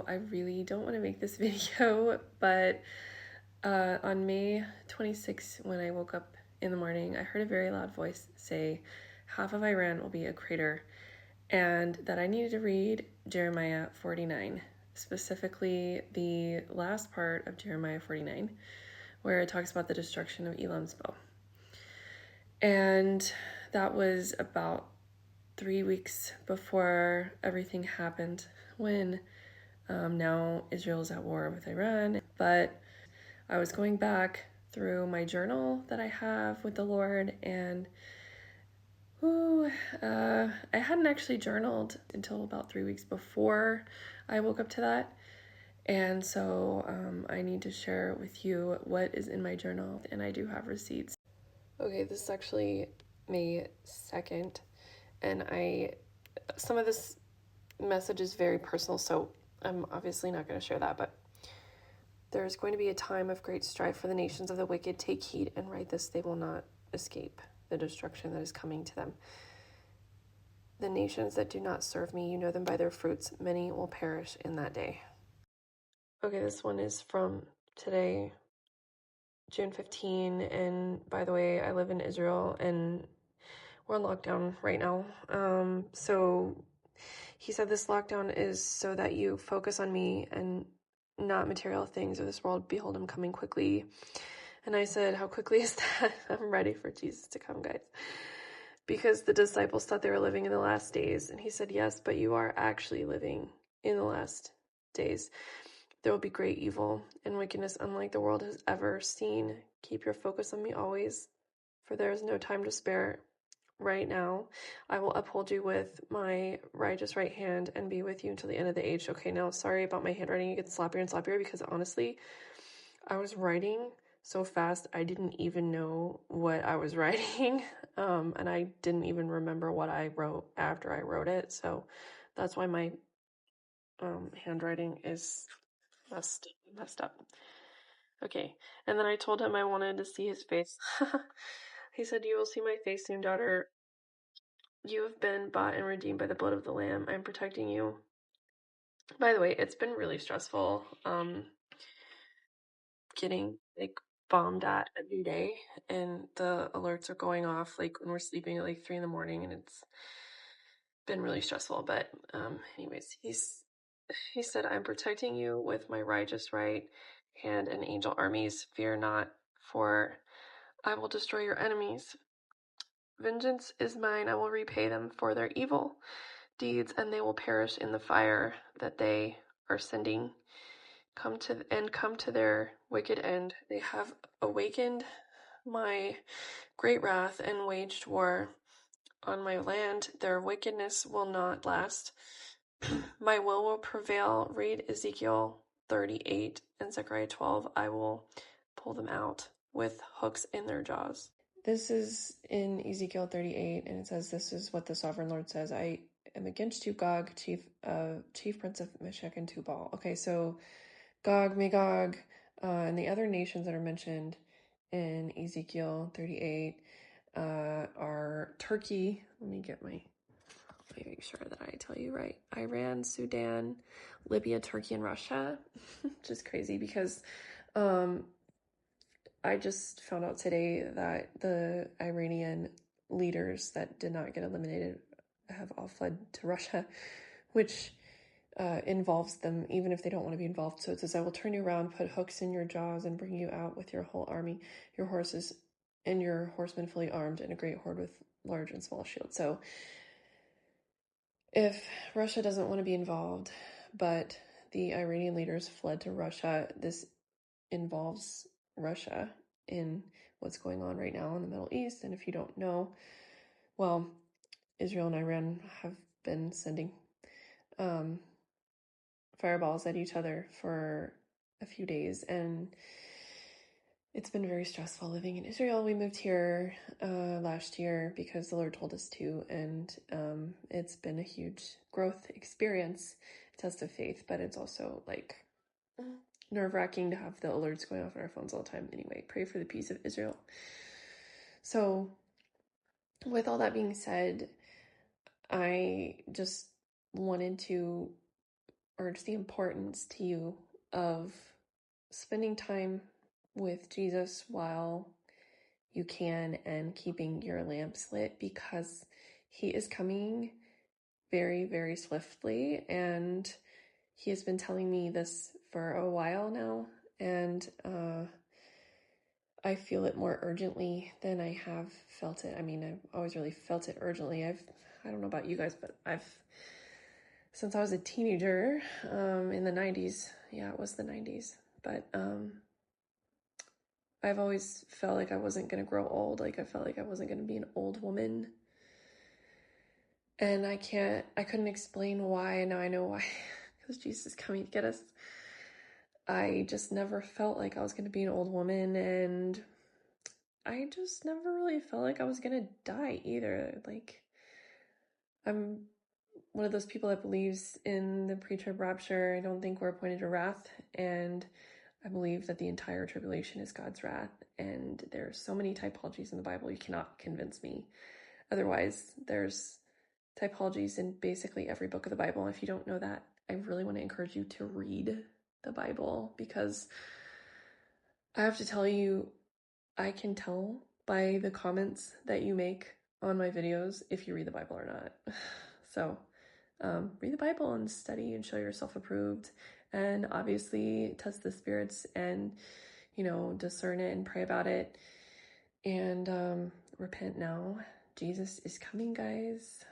I really don't want to make this video, but on May 26th, when I woke up in the morning, I heard a very loud voice say, "Half of Iran will be a crater," and that I needed to read Jeremiah 49, specifically the last part of Jeremiah 49, where it talks about the destruction of Elam's bow. And that was about 3 weeks before everything happened, when now Israel's at war with Iran. But I was going back through my journal that I have with the Lord, and I hadn't actually journaled until about 3 weeks before I woke up to that. And so I need to share with you what is in my journal, and I do have receipts. Okay, this is actually May 2nd, and some of this message is very personal, so I'm obviously not going to share that, but there is going to be a time of great strife for the nations of the wicked. Take heed and write this, they will not escape the destruction that is coming to them. The nations that do not serve me, you know them by their fruits. Many will perish in that day. Okay, this one is from today, June 15, and by the way, I live in Israel, and we're on lockdown right now. So he said this lockdown is so that you focus on me and not material things of this world. Behold, I'm coming quickly. And I said, how quickly is that? I'm ready for Jesus to come, guys. Because the disciples thought they were living in the last days. And he said, yes, but you are actually living in the last days. There will be great evil and wickedness unlike the world has ever seen. Keep your focus on me always, for there is no time to spare. Right now, I will uphold you with my righteous right hand and be with you until the end of the age. Okay, now, sorry about my handwriting. It gets sloppier and sloppier because honestly, I was writing so fast, I didn't even know what I was writing. And I didn't even remember what I wrote after I wrote it. So that's why my handwriting is messed up. Okay, and then I told him I wanted to see his face. He said, you will see my face soon, daughter. You have been bought and redeemed by the blood of the Lamb. I'm protecting you. By the way, it's been really stressful getting bombed at every day, and the alerts are going off like when we're sleeping at like 3 a.m, and it's been really stressful. But anyways, he said, I'm protecting you with my righteous right hand and angel armies. Fear not, for I will destroy your enemies. Vengeance is mine, I will repay them for their evil deeds, and they will perish in the fire that they are sending. Come to their wicked end. They have awakened my great wrath and waged war on my land. Their wickedness will not last. My will prevail. Read Ezekiel 38 and Zechariah 12. I will pull them out with hooks in their jaws. This is in Ezekiel 38, and it says, this is what the sovereign Lord says. I am against you, Gog, chief prince of Meshech and Tubal. Okay, so Gog, Magog, and the other nations that are mentioned in Ezekiel 38 are Turkey. Let me make sure that I tell you right. Iran, Sudan, Libya, Turkey, and Russia. Which is crazy because I just found out today that the Iranian leaders that did not get eliminated have all fled to Russia, which involves them even if they don't want to be involved. So it says, I will turn you around, put hooks in your jaws, and bring you out with your whole army, your horses, and your horsemen fully armed, and a great horde with large and small shields. So if Russia doesn't want to be involved, but the Iranian leaders fled to Russia, this involves Russia in what's going on right now in the Middle East. And if you don't know, well, Israel and Iran have been sending fireballs at each other for a few days, and it's been very stressful living in Israel. We moved here last year because the Lord told us to, and it's been a huge growth experience, test of faith, but it's also like nerve-wracking to have the alerts going off on our phones all the time. Anyway, pray for the peace of Israel. So with all that being said, I just wanted to urge the importance to you of spending time with Jesus while you can and keeping your lamps lit, because he is coming very, very swiftly, and he has been telling me this for a while now, and I feel it more urgently than I have felt it. I mean, I've always really felt it urgently. I don't know about you guys, but since I was a teenager, in the 90s, yeah, it was the 90s, but I've always felt like I wasn't going to grow old. Like I felt like I wasn't going to be an old woman. And I couldn't explain why. And now I know why, because Jesus is coming to get us. I just never felt like I was going to be an old woman, and I just never really felt like I was going to die either. Like, I'm one of those people that believes in the pre-trib rapture. I don't think we're appointed to wrath, and I believe that the entire tribulation is God's wrath, and there are so many typologies in the Bible, you cannot convince me otherwise. There's typologies in basically every book of the Bible. If you don't know that, I really want to encourage you to read the Bible, because I have to tell you, I can tell by the comments that you make on my videos if you read the Bible or not. So read the Bible and study and show yourself approved, and obviously test the spirits and, discern it and pray about it, and repent now. Jesus is coming, guys.